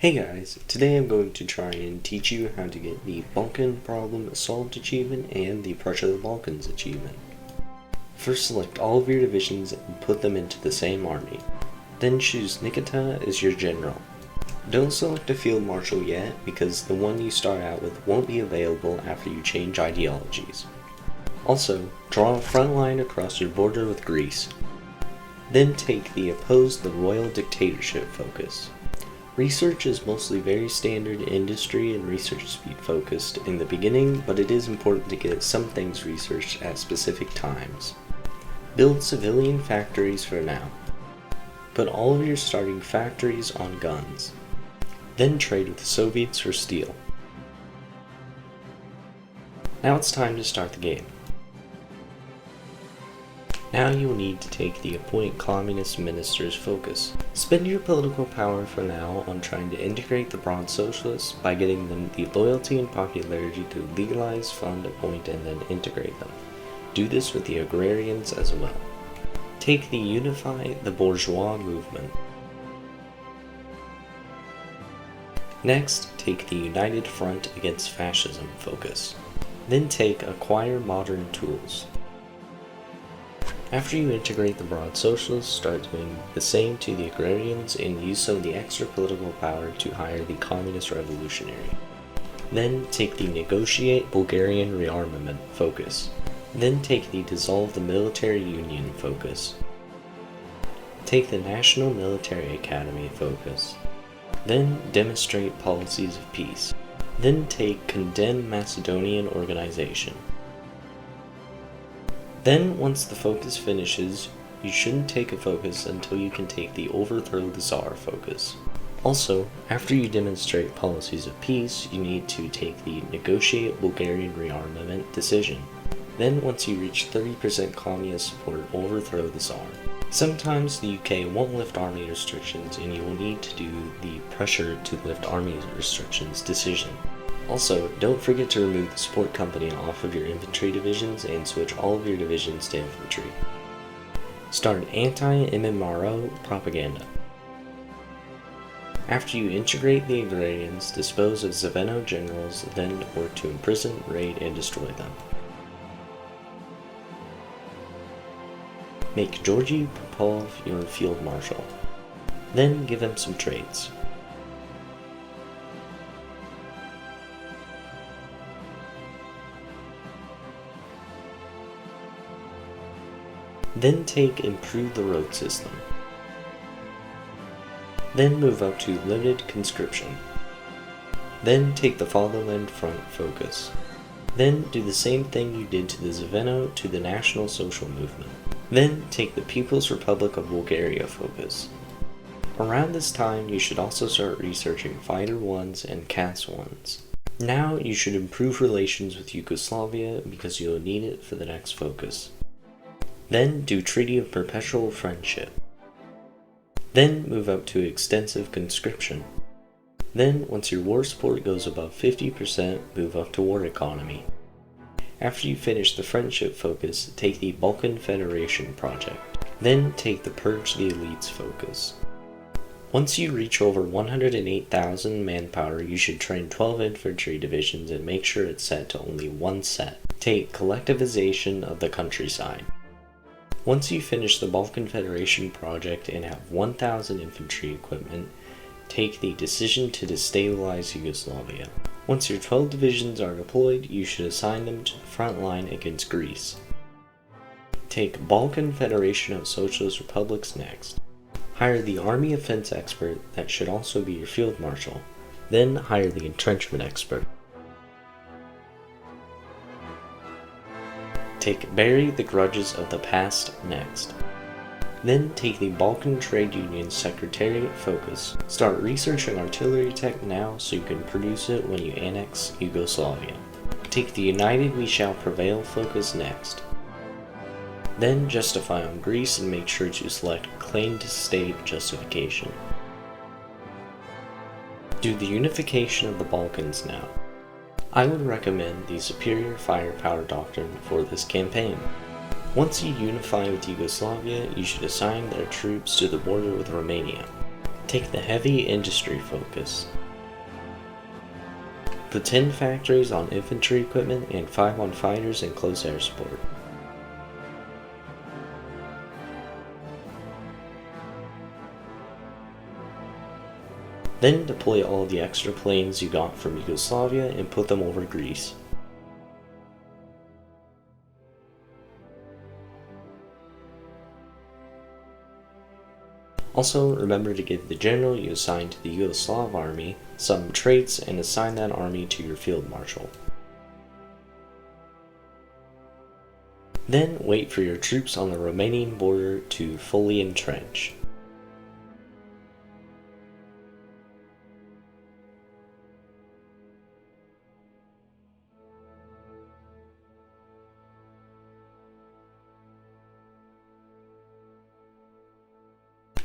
Hey guys, today I'm going to try and teach you how to get the Balkan Problem Solved achievement and the Prussia of the Balkans achievement. First select all of your divisions and put them into the same army. Then choose Nikita as your general. Don't select a field marshal yet because the one you start out with won't be available after you change ideologies. Also, draw a front line across your border with Greece. Then take the Oppose the Royal Dictatorship focus. Research is mostly very standard industry and research speed focused in the beginning, but it is important to get some things researched at specific times. Build civilian factories for now. Put all of your starting factories on guns. Then trade with the Soviets for steel. Now it's time to start the game. Now you will need to take the Appoint Communist Ministers focus. Spend your political power for now on trying to integrate the broad socialists by getting them the loyalty and popularity to legalize, fund, appoint, and then integrate them. Do this with the agrarians as well. Take the Unify the Bourgeois movement. Next, take the United Front Against Fascism focus. Then take Acquire Modern Tools. After you integrate the broad socialists, start doing the same to the agrarians and use some of the extra political power to hire the communist revolutionary. Then take the Negotiate Bulgarian Rearmament focus. Then take the Dissolve the Military Union focus. Take the National Military Academy focus. Then Demonstrate Policies of Peace. Then take Condemn Macedonian Organization. Then, once the focus finishes, you shouldn't take a focus until you can take the Overthrow the Tsar focus. Also, after you demonstrate policies of peace, you need to take the Negotiate Bulgarian Rearmament decision. Then, once you reach 30% communist support, overthrow the Tsar. Sometimes the UK won't lift army restrictions and you will need to do the Pressure to Lift Army Restrictions decision. Also, don't forget to remove the support company off of your infantry divisions and switch all of your divisions to infantry. Start anti-MMRO propaganda. After you integrate the agrarians, dispose of Zaveno generals, then work to imprison, raid, and destroy them. Make Georgy Popov your field marshal. Then give him some trades. Then take Improve the Road System. Then move up to Limited Conscription. Then take the Fatherland Front focus. Then do the same thing you did to the Zaveno to the National Social Movement. Then take the People's Republic of Bulgaria focus. Around this time you should also start researching Fighter 1s and CAS 1s. Now you should improve relations with Yugoslavia because you will need it for the next focus. Then do Treaty of Perpetual Friendship. Then move up to Extensive Conscription. Then, once your war support goes above 50%, move up to War Economy. After you finish the Friendship focus, take the Balkan Federation project. Then take the Purge the Elites focus. Once you reach over 108,000 manpower, you should train 12 infantry divisions and make sure it's set to only one set. Take Collectivization of the Countryside. Once you finish the Balkan Federation project and have 1,000 infantry equipment, take the Decision to Destabilize Yugoslavia. Once your 12 divisions are deployed, you should assign them to the front line against Greece. Take Balkan Federation of Socialist Republics next. Hire the Army Offense Expert, that should also be your Field Marshal. Then hire the Entrenchment Expert. Take Bury the Grudges of the Past next. Then take the Balkan Trade Union Secretariat focus. Start researching artillery tech now so you can produce it when you annex Yugoslavia. Take the United We Shall Prevail focus next. Then justify on Greece and make sure to select Claim to State Justification. Do the unification of the Balkans now. I would recommend the Superior Firepower Doctrine for this campaign. Once you unify with Yugoslavia, you should assign their troops to the border with Romania. Take the heavy industry focus. Put 10 factories on infantry equipment and 5 on fighters and close air support. Then deploy all the extra planes you got from Yugoslavia and put them over Greece. Also, remember to give the general you assigned to the Yugoslav army some traits and assign that army to your field marshal. Then wait for your troops on the Romanian border to fully entrench.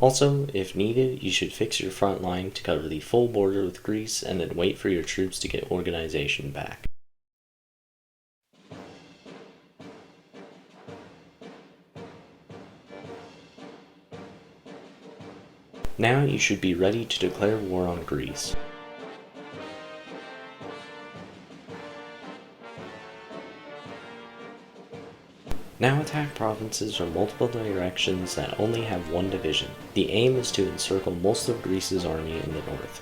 Also, if needed, you should fix your front line to cover the full border with Greece and then wait for your troops to get organization back. Now you should be ready to declare war on Greece. Now attack provinces from multiple directions that only have one division. The aim is to encircle most of Greece's army in the north.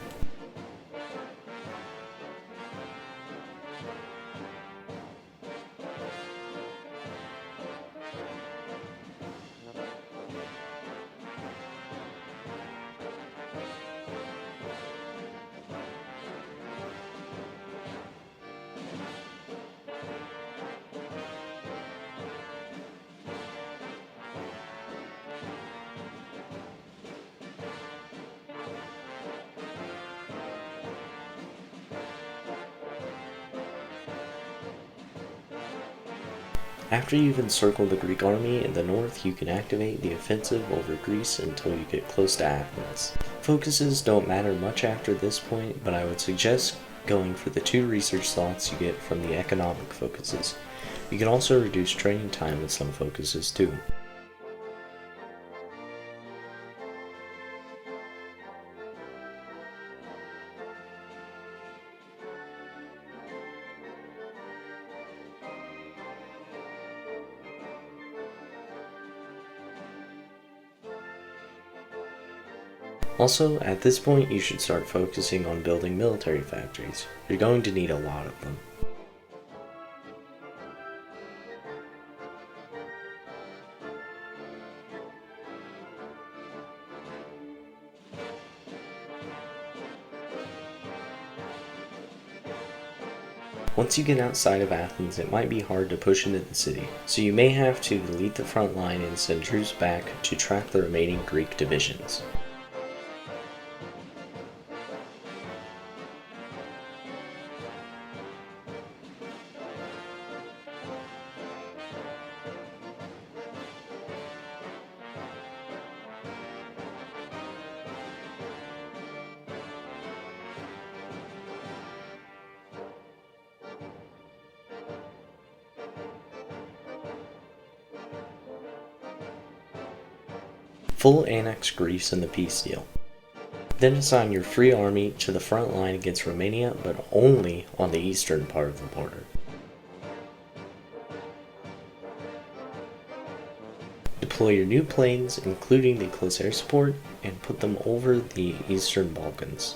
After you've encircled the Greek army in the north, you can activate the offensive over Greece until you get close to Athens. Focuses don't matter much after this point, but I would suggest going for the 2 research slots you get from the economic focuses. You can also reduce training time with some focuses too. Also, at this point you should start focusing on building military factories. You're going to need a lot of them. Once you get outside of Athens, it might be hard to push into the city, so you may have to delete the front line and send troops back to track the remaining Greek divisions. Full annex Greece in the peace deal. Then assign your free army to the front line against Romania, but only on the eastern part of the border. Deploy your new planes, including the close air support, and put them over the eastern Balkans.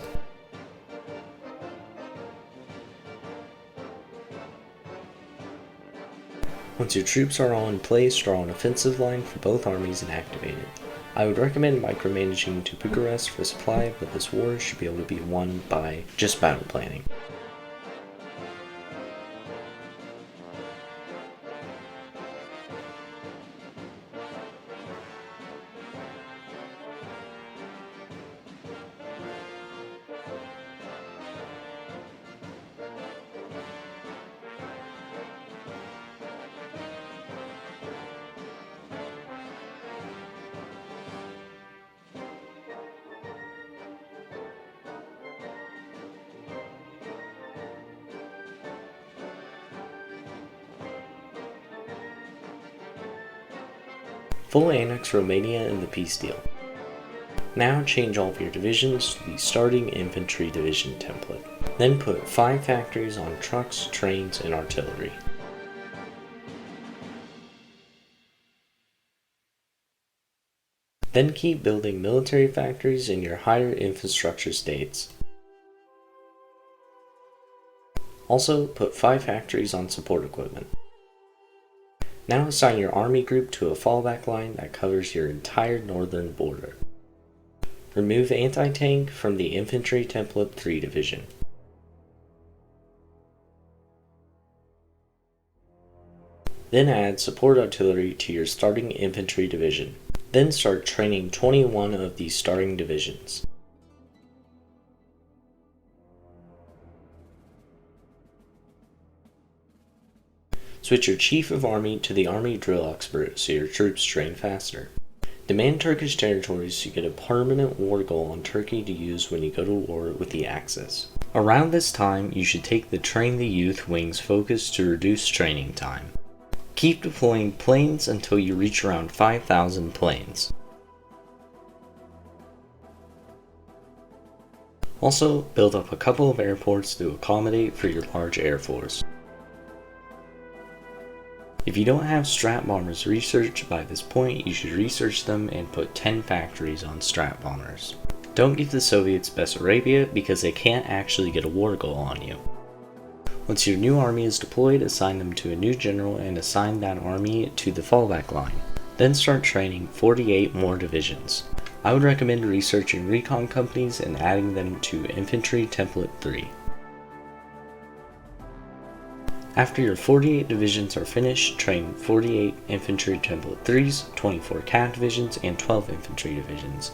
Once your troops are all in place, draw an offensive line for both armies and activate it. I would recommend micromanaging to Bucharest for supply, but this war should be able to be won by just battle planning. Full annex Romania in the peace deal. Now change all of your divisions to the starting infantry division template. Then put 5 factories on trucks, trains, and artillery. Then keep building military factories in your higher infrastructure states. Also, put 5 factories on support equipment. Now assign your army group to a fallback line that covers your entire northern border. Remove anti-tank from the infantry template 3 division. Then add support artillery to your starting infantry division. Then start training 21 of these starting divisions. Switch your chief of army to the army drill expert so your troops train faster. Demand Turkish territories so you get a permanent war goal on Turkey to use when you go to war with the Axis. Around this time, you should take the Train the Youth Wing's focus to reduce training time. Keep deploying planes until you reach around 5,000 planes. Also, build up a couple of airports to accommodate for your large air force. If you don't have strat bombers researched by this point, you should research them and put 10 factories on strat bombers. Don't give the Soviets Bessarabia because they can't actually get a war goal on you. Once your new army is deployed, assign them to a new general and assign that army to the fallback line. Then start training 48 more divisions. I would recommend researching recon companies and adding them to infantry template 3. After your 48 divisions are finished, train 48 infantry template 3s, 24 cav divisions, and 12 infantry divisions.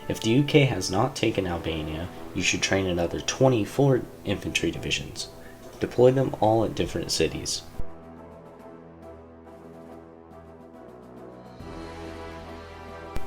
If the UK has not taken Albania, you should train another 24 infantry divisions. Deploy them all at different cities.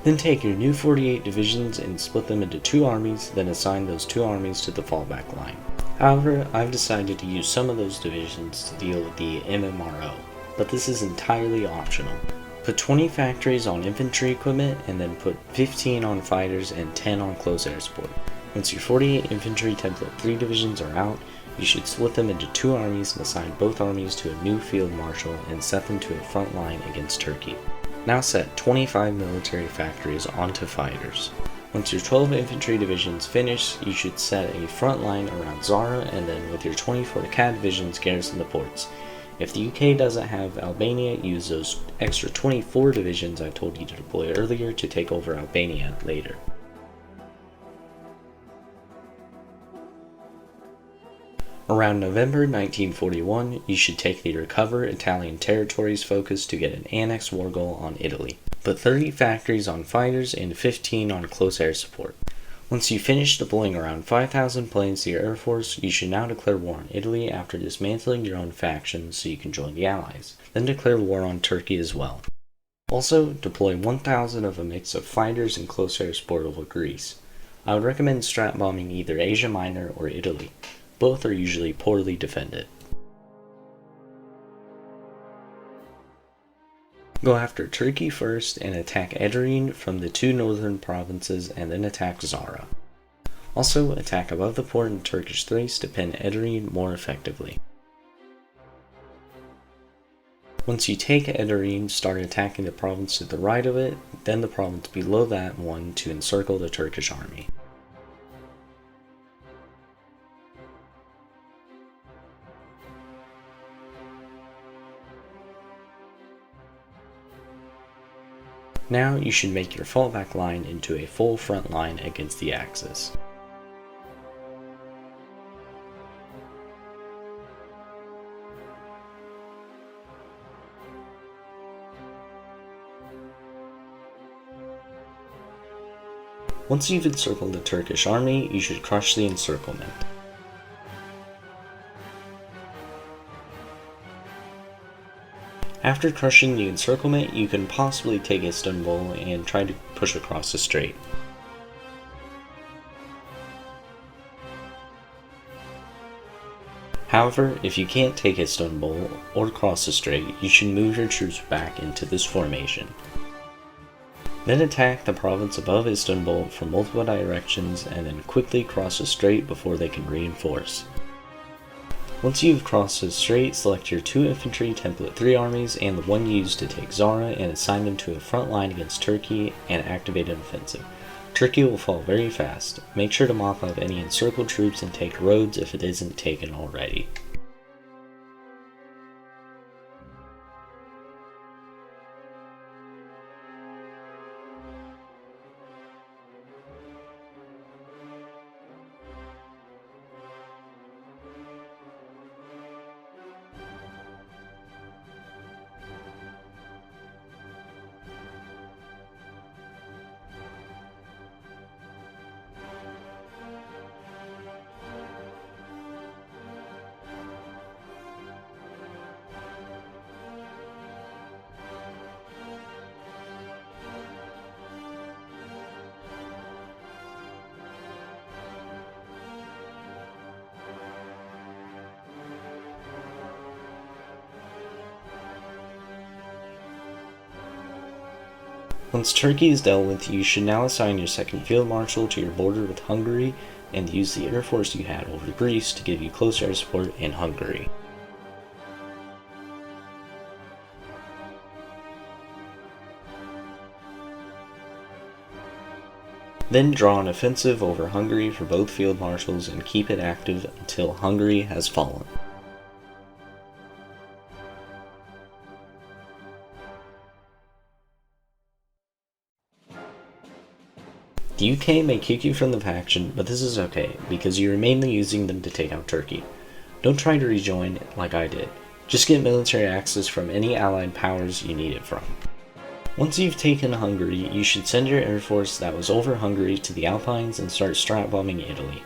Then take your new 48 divisions and split them into 2 armies, then assign those 2 armies to the fallback line. However, I've decided to use some of those divisions to deal with the MMRO, but this is entirely optional. Put 20 factories on infantry equipment and then put 15 on fighters and 10 on close air support. Once your 48 infantry template 3 divisions are out, you should split them into 2 armies and assign both armies to a new field marshal and set them to a front line against Turkey. Now set 25 military factories onto fighters. Once your 12 infantry divisions finish, you should set a front line around Zara and then with your 24 CAD divisions garrison the ports. If the UK doesn't have Albania, use those extra 24 divisions I told you to deploy earlier to take over Albania later. Around November 1941, you should take the Recover Italian Territories focus to get an annex war goal on Italy. Put 30 factories on fighters and 15 on close air support. Once you finish deploying around 5,000 planes to your Air Force, you should now declare war on Italy after dismantling your own factions so you can join the Allies. Then declare war on Turkey as well. Also, deploy 1,000 of a mix of fighters and close air support over Greece. I would recommend strat bombing either Asia Minor or Italy. Both are usually poorly defended. Go after Turkey first and attack Edirne from the 2 northern provinces and then attack Zara. Also attack above the port in Turkish Thrace to pin Edirne more effectively. Once you take Edirne, start attacking the province to the right of it, then the province below that one to encircle the Turkish army. Now you should make your fallback line into a full front line against the Axis. Once you've encircled the Turkish army, you should crush the encirclement. After crushing the encirclement, you can possibly take Istanbul and try to push across the strait. However, if you can't take Istanbul or cross the strait, you should move your troops back into this formation. Then attack the province above Istanbul from multiple directions and then quickly cross a strait before they can reinforce. Once you've crossed a strait, select your 2 infantry template 3 armies and the one used to take Zara and assign them to a front line against Turkey and activate an offensive. Turkey will fall very fast. Make sure to mop up any encircled troops and take Rhodes if it isn't taken already. Once Turkey is dealt with, you should now assign your 2nd Field Marshal to your border with Hungary and use the air force you had over Greece to give you close air support in Hungary. Then draw an offensive over Hungary for both field marshals and keep it active until Hungary has fallen. The UK may kick you from the faction, but this is okay, because you are mainly using them to take out Turkey. Don't try to rejoin like I did. Just get military access from any allied powers you need it from. Once you've taken Hungary, you should send your air force that was over Hungary to the Alpines and start strat bombing Italy.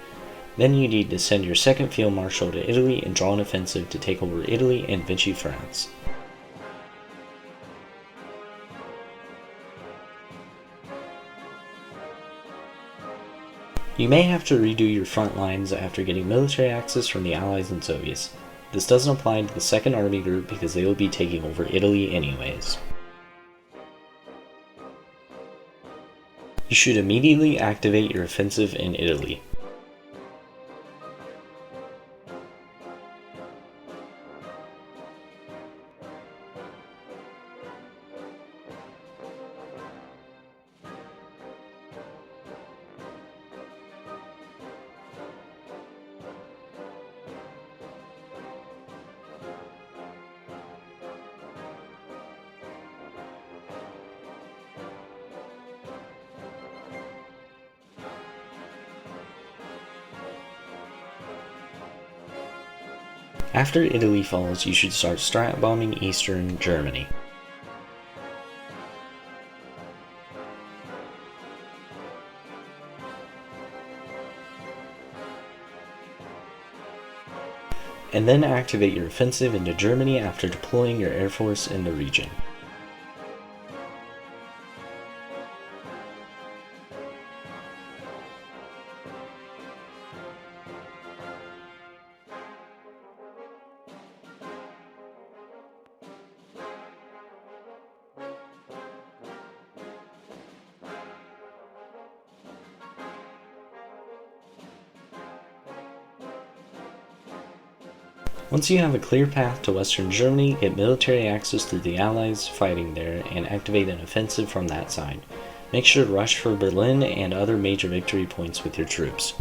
Then you need to send your 2nd Field Marshal to Italy and draw an offensive to take over Italy and Vichy France. You may have to redo your front lines after getting military access from the Allies and Soviets. This doesn't apply to the 2nd Army Group because they will be taking over Italy anyways. You should immediately activate your offensive in Italy. After Italy falls, you should start strat bombing eastern Germany. And then activate your offensive into Germany after deploying your air force in the region. Once you have a clear path to Western Germany, get military access to the Allies fighting there and activate an offensive from that side. Make sure to rush for Berlin and other major victory points with your troops.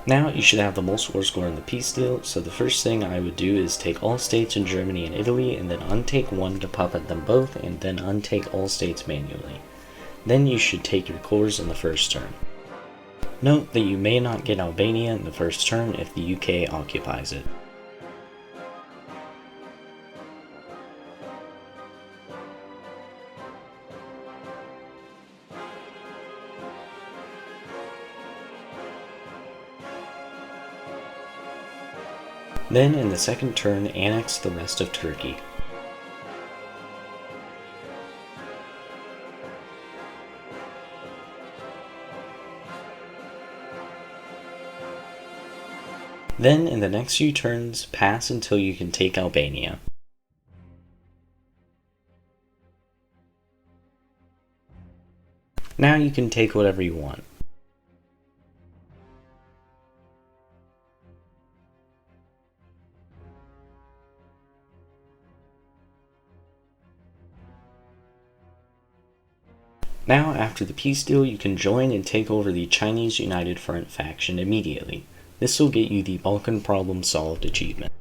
Now you should have the most war score in the peace deal, so the first thing I would do is take all states in Germany and Italy and then untake one to puppet them both and then untake all states manually. Then you should take your cores in the first turn. Note that you may not get Albania in the first turn if the UK occupies it. Then in the second turn, annex the rest of Turkey. Then in the next few turns, pass until you can take Albania. Now you can take whatever you want. Now, after the peace deal, you can join and take over the Chinese United Front faction immediately. This will get you the Balkan Problem Solved achievement.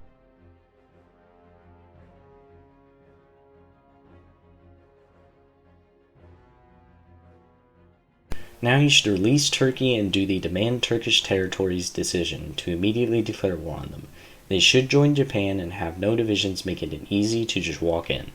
Now you should release Turkey and do the Demand Turkish Territories decision to immediately declare war on them. They should join Japan and have no divisions, making it easy to just walk in.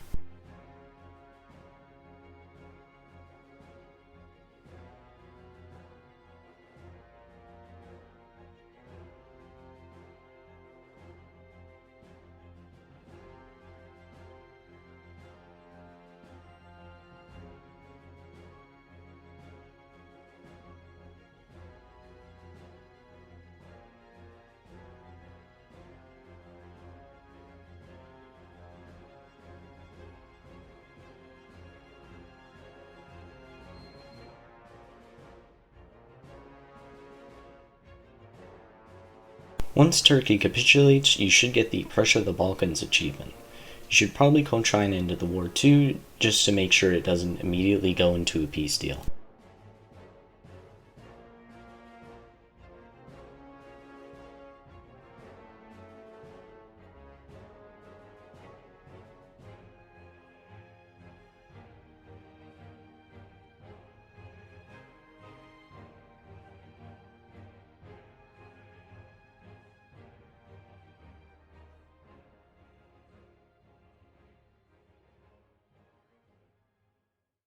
Once Turkey capitulates, you should get the Prussia the Balkans achievement. You should probably co-China into the war too, just to make sure it doesn't immediately go into a peace deal.